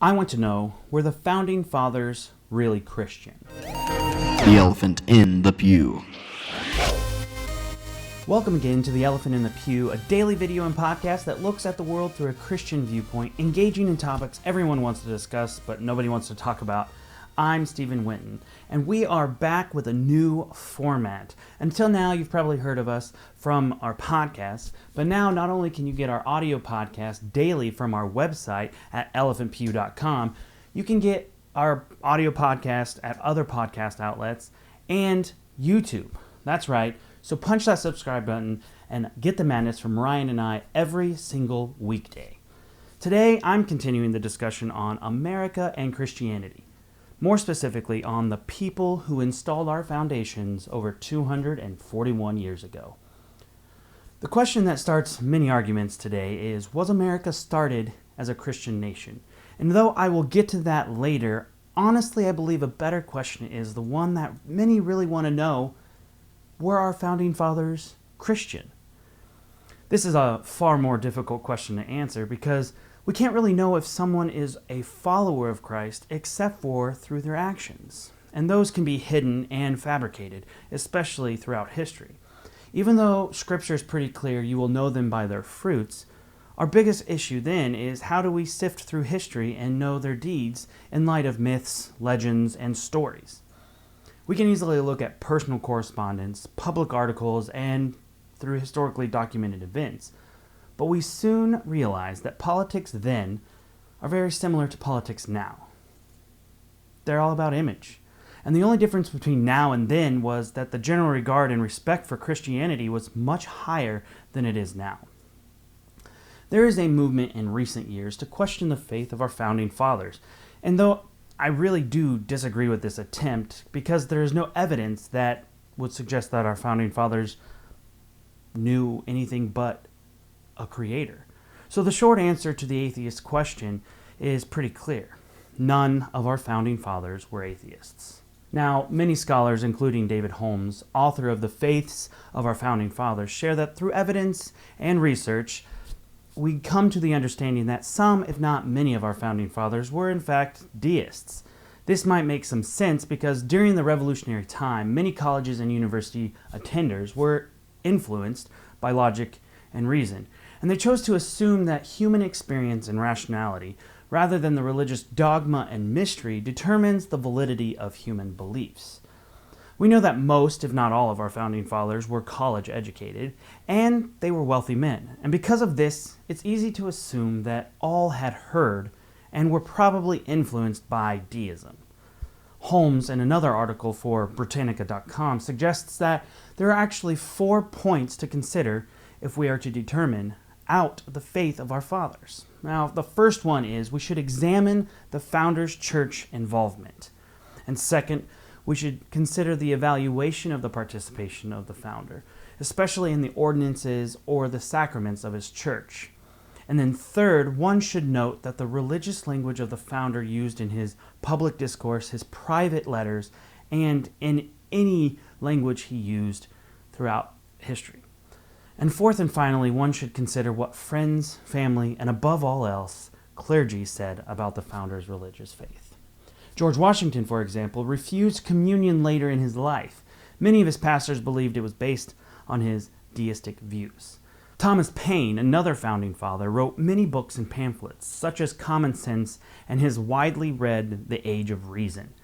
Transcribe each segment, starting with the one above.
I want to know, were the Founding Fathers really Christian? The Elephant in the Pew. Welcome again to The Elephant in the Pew, a daily video and podcast that looks at the world through a Christian viewpoint, engaging in topics everyone wants to discuss but nobody wants to talk about. I'm Stephen Winton, and we are back with a new format. Until now, you've probably heard of us from our podcast, but now not only can you get our audio podcast daily from our website at elephantpew.com, you can get our audio podcast at other podcast outlets and YouTube. That's right. So punch that subscribe button and get the madness from Ryan and I every single weekday. Today, I'm continuing the discussion on America and Christianity. More specifically, on the people who installed our foundations over 241 years ago. The question that starts many arguments today is, was America started as a Christian nation? And though I will get to that later, honestly, I believe a better question is the one that many really want to know: were our founding fathers Christian? This is a far more difficult question to answer because we can't really know if someone is a follower of Christ except for through their actions. And those can be hidden and fabricated, especially throughout history. Even though Scripture is pretty clear, you will know them by their fruits, our biggest issue then is, how do we sift through history and know their deeds in light of myths, legends, and stories? We can easily look at personal correspondence, public articles, and through historically documented events. But we soon realize that politics then are very similar to politics now. They're all about image. And the only difference between now and then was that the general regard and respect for Christianity was much higher than it is now. There is a movement in recent years to question the faith of our founding fathers. And though I really do disagree with this attempt, because there is no evidence that would suggest that our founding fathers knew anything but a creator. So the short answer to the atheist question is pretty clear. None of our founding fathers were atheists. Now, many scholars, including David Holmes, author of The Faiths of Our Founding Fathers, share that through evidence and research, we come to the understanding that some, if not many, of our founding fathers were in fact deists. This might make some sense because during the Revolutionary time, many colleges and university attenders were influenced by logic and reason, and they chose to assume that human experience and rationality, rather than the religious dogma and mystery, determines the validity of human beliefs. We know that most, if not all, of our founding fathers were college educated, and they were wealthy men. And because of this, it's easy to assume that all had heard and were probably influenced by deism. Holmes, in another article for Britannica.com, suggests that there are actually 4 points to consider if we are to determine out the faith of our fathers. Now, the first one is we should examine the founders' church involvement. And second, we should consider the evaluation of the participation of the founder, especially in the ordinances or the sacraments of his church. And then third, one should note that the religious language of the founder used in his public discourse, his private letters, and in any language he used throughout history. And fourth and finally, one should consider what friends, family, and above all else, clergy said about the founder's religious faith. George Washington, for example, refused communion later in his life. Many of his pastors believed it was based on his deistic views. Thomas Paine, another founding father, wrote many books and pamphlets, such as Common Sense and his widely read The Age of Reason.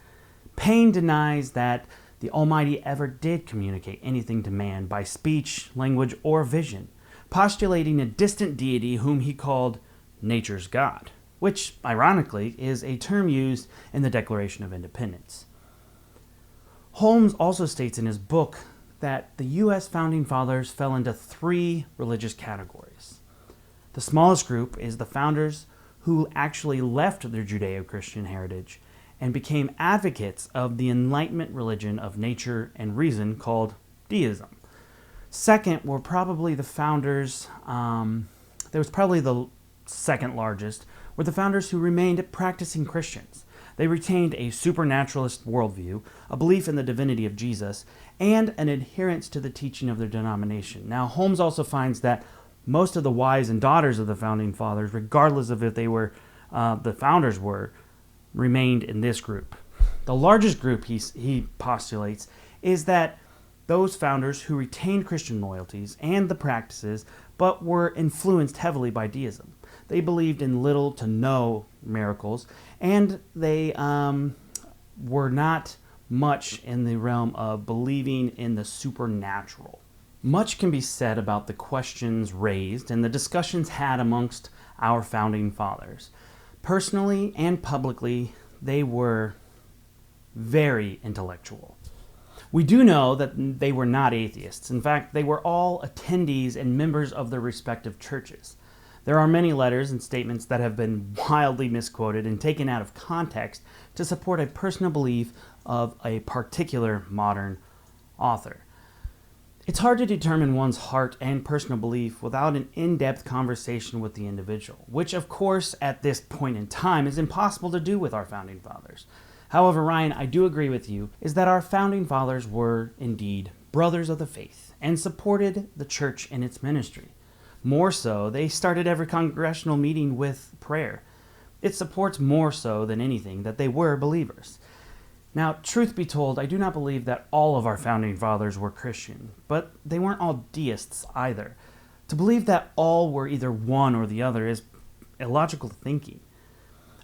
Paine denies that the Almighty ever did communicate anything to man by speech, language, or vision, postulating a distant deity whom he called nature's God, which, ironically, is a term used in the Declaration of Independence. Holmes also states in his book that the U.S. founding fathers fell into 3 religious categories. The smallest group is the founders who actually left their Judeo-Christian heritage and became advocates of the Enlightenment religion of nature and reason called deism. Second were probably the founders, there was probably the second largest, were the founders who remained practicing Christians. They retained a supernaturalist worldview, a belief in the divinity of Jesus, and an adherence to the teaching of their denomination. Now, Holmes also finds that most of the wives and daughters of the founding fathers, regardless of if they were the founders were, remained in this group. The largest group he postulates is that those founders who retained Christian loyalties and the practices, but were influenced heavily by deism. They believed in little to no miracles, and they were not much in the realm of believing in the supernatural. Much can be said about the questions raised and the discussions had amongst our founding fathers. Personally and publicly, they were very intellectual. We do know that they were not atheists. In fact, they were all attendees and members of their respective churches. There are many letters and statements that have been wildly misquoted and taken out of context to support a personal belief of a particular modern author. It's hard to determine one's heart and personal belief without an in-depth conversation with the individual, which of course at this point in time is impossible to do with our founding fathers. However, Ryan, I do agree with you, is that our founding fathers were indeed brothers of the faith and supported the church in its ministry. More so, they started every congregational meeting with prayer. It supports more so than anything that they were believers. Now, truth be told, I do not believe that all of our founding fathers were Christian, but they weren't all deists either. To believe that all were either one or the other is illogical thinking.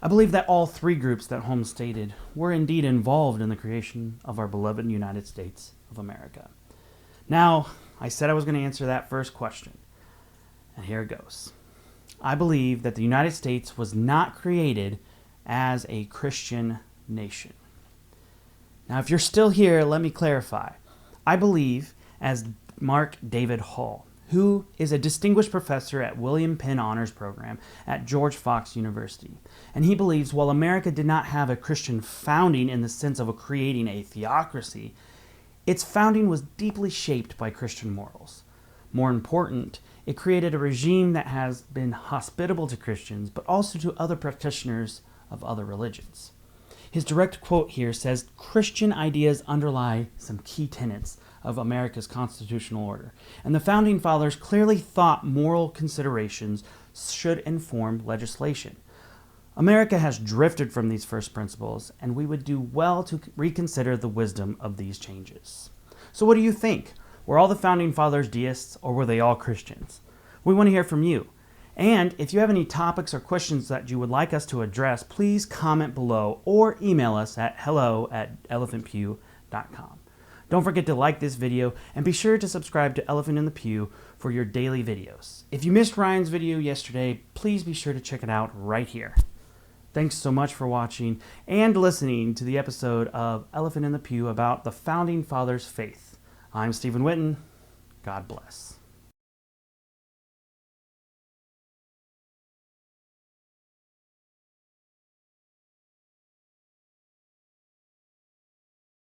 I believe that all three groups that Holmes stated were indeed involved in the creation of our beloved United States of America. Now, I said I was going to answer that first question, and here it goes. I believe that the United States was not created as a Christian nation. Now, if you're still here, let me clarify. I believe, as Mark David Hall, who is a distinguished professor at William Penn Honors Program at George Fox University, and he believes while America did not have a Christian founding in the sense of creating a theocracy, its founding was deeply shaped by Christian morals. More important, it created a regime that has been hospitable to Christians, but also to other practitioners of other religions. His direct quote here says, "Christian ideas underlie some key tenets of America's constitutional order, and the Founding Fathers clearly thought moral considerations should inform legislation. America has drifted from these first principles, and we would do well to reconsider the wisdom of these changes." So what do you think? Were all the Founding Fathers deists, or were they all Christians? We want to hear from you. And if you have any topics or questions that you would like us to address, please comment below or email us at hello@elephantpew.com. Don't forget to like this video and be sure to subscribe to Elephant in the Pew for your daily videos. If you missed Ryan's video yesterday, please be sure to check it out right here. Thanks so much for watching and listening to the episode of Elephant in the Pew about the Founding Fathers' faith. I'm Stephen Witten. God bless.